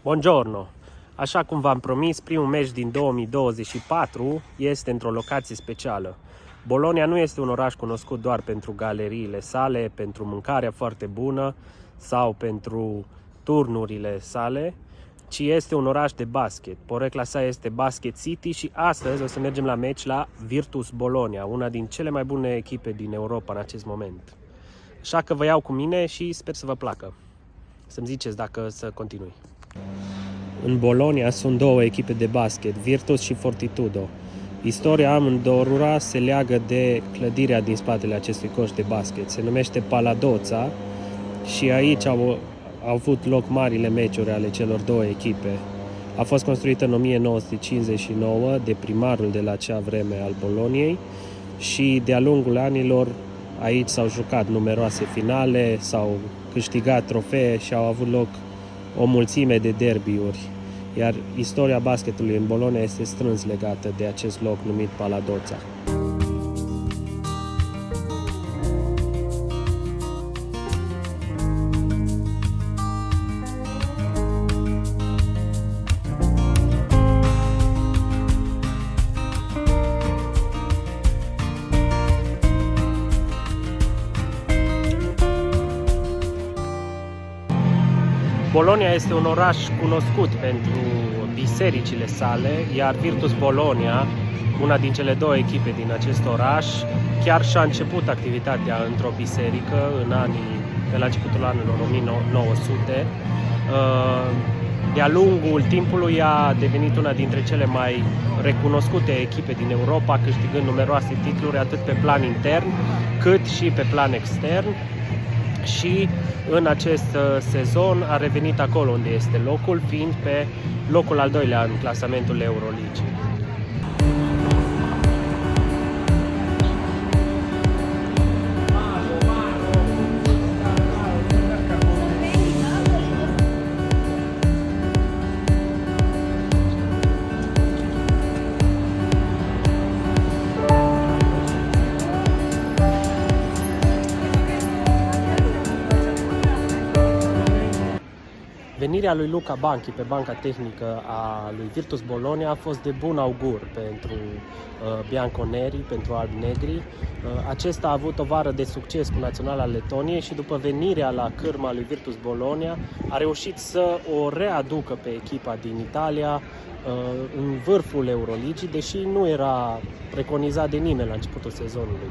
Buongiorno! Așa cum v-am promis, primul meci din 2024 este într-o locație specială. Bologna nu este un oraș cunoscut doar pentru galeriile sale, pentru mâncarea foarte bună sau pentru turnurile sale, ci este un oraș de basket. Porecla sa este Basket City și astăzi o să mergem la meci la Virtus Bologna, una din cele mai bune echipe din Europa în acest moment. Așa că vă iau cu mine și sper să vă placă. Să-mi ziceți dacă să continui. În Bologna sunt două echipe de basket, Virtus și Fortitudo. Istoria amândorura se leagă de clădirea din spatele acestui coș de basket. Se numește Paladozza și aici au avut loc marile meciuri ale celor două echipe. A fost construită în 1959 de primarul de la acea vreme al Boloniei și de-a lungul anilor aici s-au jucat numeroase finale, s-au câștigat trofee și au avut loc o mulțime de derbiuri, iar istoria basketului în Bologna este strâns legată de acest loc numit Paladozza. Bologna este un oraș cunoscut pentru bisericile sale, iar Virtus Bologna, una din cele două echipe din acest oraș, chiar și-a început activitatea într-o biserică pe la începutul anilor 1900. De-a lungul timpului a devenit una dintre cele mai recunoscute echipe din Europa, câștigând numeroase titluri atât pe plan intern cât și pe plan extern. Și în acest sezon a revenit acolo unde este locul, fiind pe locul al doilea în clasamentul Euroligii. Venirea lui Luca Banchi pe banca tehnică a lui Virtus Bologna a fost de bun augur pentru bianconeri, pentru albi-negri. Acesta a avut o vară de succes cu naționala Letoniei și după venirea la cârma lui Virtus Bologna a reușit să o readucă pe echipa din Italia în vârful Euroligii, deși nu era preconizat de nimeni la începutul sezonului.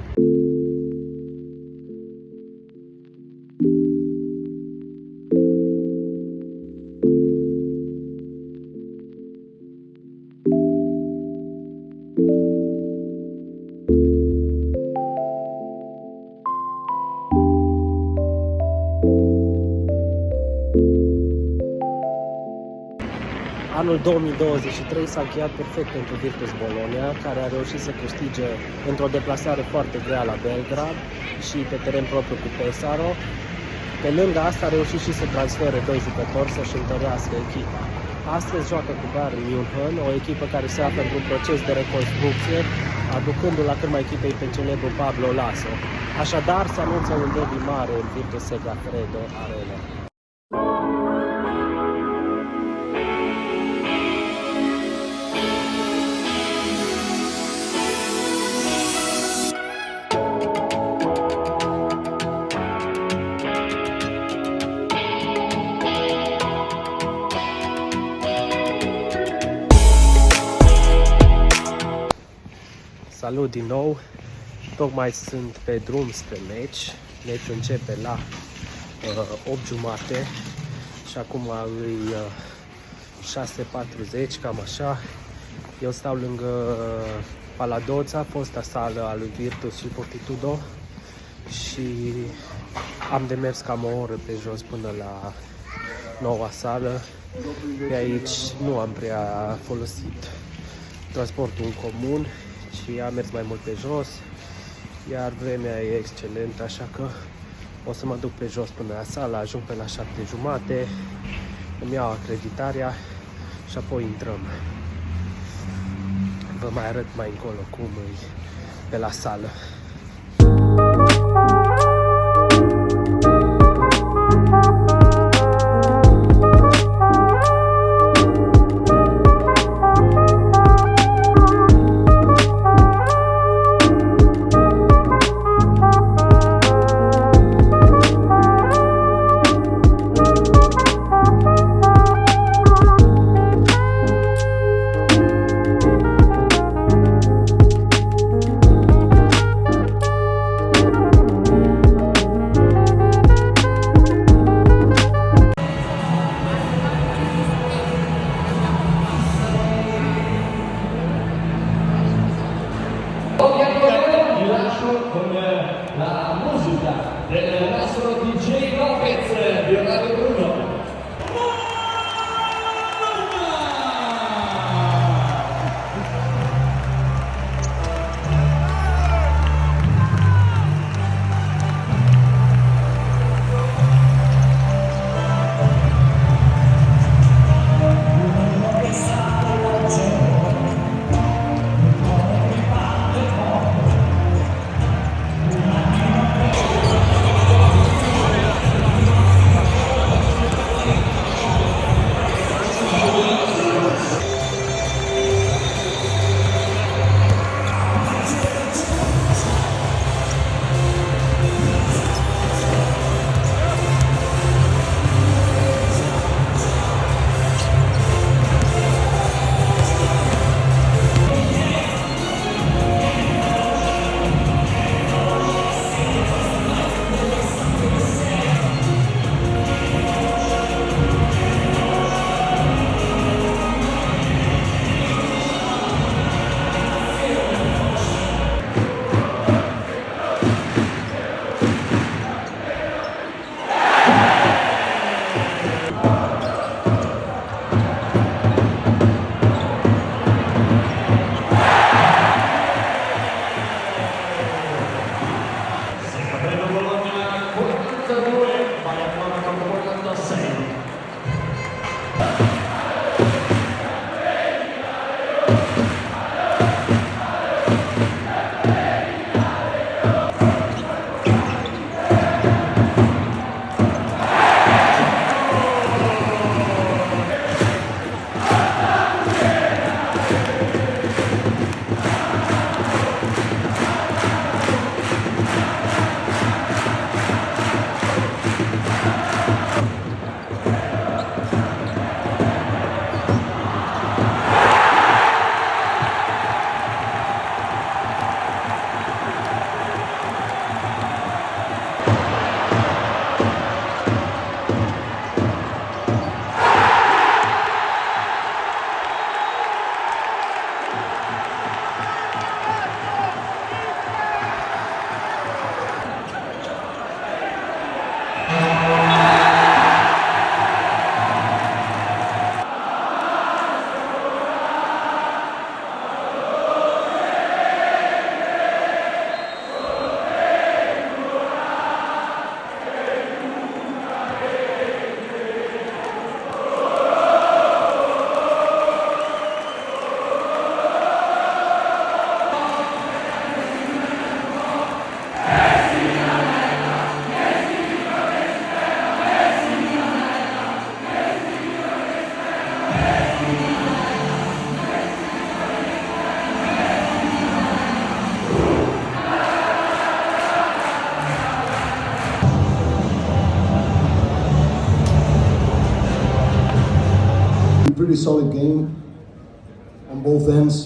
Anul 2023 s-a încheiat perfect pentru Virtus Bologna, care a reușit să câștige într-o deplasare foarte grea la Belgrad și pe teren propriu cu Pesaro. Pe lângă asta a reușit și să transfere doi jucători să-și întărească echipa. Astăzi joacă cu Bayern München, o echipă care se află într-un proces de reconstrucție, aducându-l la cârma echipei pe celebrul Pablo Laso. Așadar, se anunță un derby mare în Virtus Segafredo Arena. Salut din nou! Tocmai sunt pe drum spre meci. Meciul începe la 8:30 și acum îi 6:40, cam așa. Eu stau lângă Paladozza, fosta sală a lui Virtus și Fortitudo, și am de mers cam o oră pe jos până la noua sală. Pe aici nu am prea folosit transportul în comun și am mers mai mult pe jos, iar vremea e excelentă, așa că o să mă duc pe jos până la sală, ajung pe la 7:30, îmi iau acreditarea și apoi intrăm. Vă mai arăt mai încolo cum e pe la sală. solid game on both ends.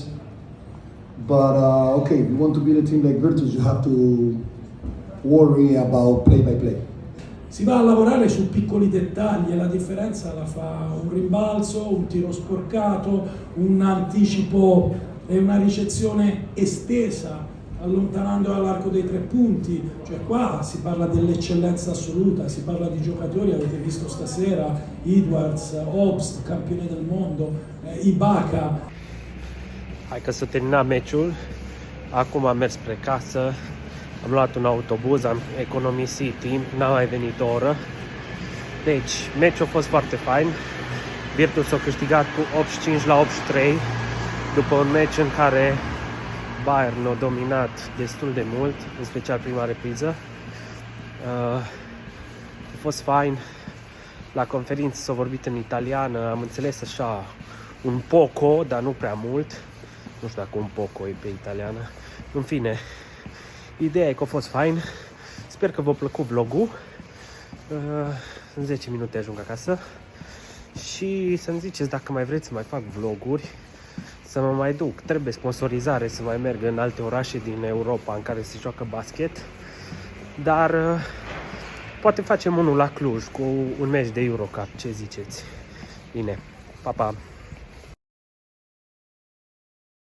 But okay, if you want to beat a team like Virtus, you have to worry about play by play. Si va a lavorare su piccoli dettagli e la differenza la fa un rimbalzo, un tiro sporcato, un anticipo e una ricezione estesa allontanando all'arco dei 3 punti, cioè qua si parla dell'eccellenza assoluta, si parla di giocatori, avete visto stasera, Edwards, Obst, campione del mondo, Ibaka. Hai că s-a terminat meciul, acum am mers spre casă, am luat un autobuz, am economisit timp, n-a mai venit o oră. Deci, meciul a fost foarte fain, Virtus a câștigat cu 85-83, după un meci în care Bayern a dominat destul de mult, în special prima repriză. A fost fain. La conferință s-a vorbit în italiană, am înțeles așa un poco, dar nu prea mult. Nu știu dacă un poco e pe italiană. În fine, ideea e că a fost fain. Sper că v-a plăcut vlogul. În 10 minute ajung acasă. Și să-mi ziceți dacă mai vreți să mai fac vloguri, să mă mai duc. Trebuie sponsorizare să mai merg în alte orașe din Europa în care se joacă basket. Dar poate facem unul la Cluj cu un meci de Eurocup, ce ziceți? Bine, pa, pa!